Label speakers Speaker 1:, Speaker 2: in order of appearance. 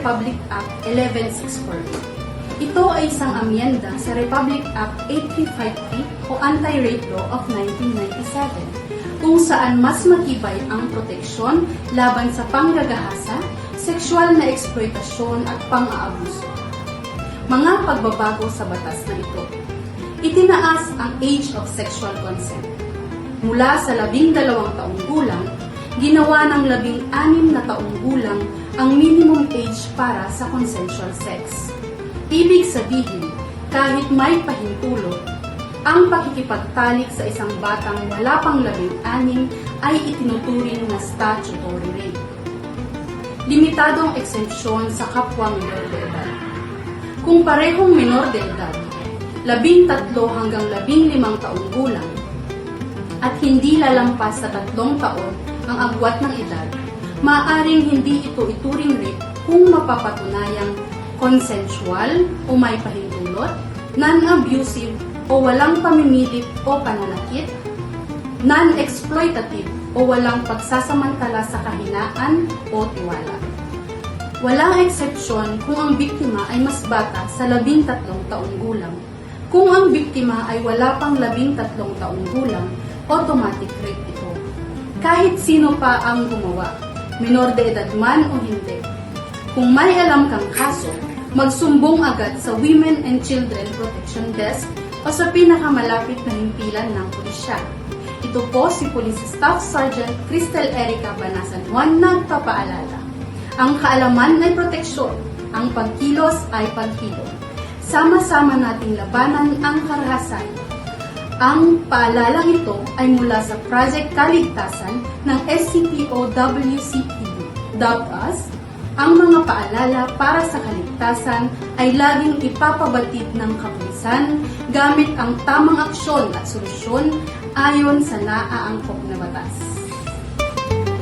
Speaker 1: Republic Act 11648. Ito ay isang amyenda sa Republic Act 8353 o Anti-Rape Law of 1997, kung saan mas matibay ang proteksyon laban sa panggagahasa, sexual na eksploitasyon at pang-aabuso. Mga pagbabago sa batas na ito. Itinaas ang age of sexual consent. Mula sa 12 taong gulang, ginawa ng 16 na taong gulang ang minimum age para sa consensual sex. Ibig sabihin, kahit may pahintulot, ang pakikipagtalik sa isang batang wala pang 16 ay itinuturing na statutory rape. Limitadong eksempsyon sa kapwa minor de edad. Kung parehong minor de edad, 13 hanggang 15 taong gulang, at hindi lalampas sa 3 taon ang agwat ng edad, maaaring hindi ito ituring rape kung mapapatunayang consensual o may pahintulot, non-abusive o walang pamimilit o pananakit, non-exploitative o walang pagsasamantala sa kahinaan o tiwala. Walang eksepsyon kung ang biktima ay mas bata sa 13 taong gulang. Kung ang biktima ay wala pang 13 taong gulang, automatic rape ito. Kahit sino pa ang gumawa, minor de edad man o hindi. Kung may alam kang kaso, magsumbong agad sa Women and Children Protection Desk o sa pinakamalapit na himpilan ng pulisya. Ito po si Police Staff Sergeant Cristel Erica Banasan Juan nagpapaalala. Ang kaalaman ay proteksyon, ang pagkilos ay pagkilo. Sama-sama nating labanan ang karahasan. Ang paalalang ito ay mula sa Project Kaligtasan ng SCPO-WCPD. Dapat ang mga paalala para sa kaligtasan ay laging ipapabatid ng kapulisan gamit ang tamang aksyon at solusyon ayon sa naaangkop na batas.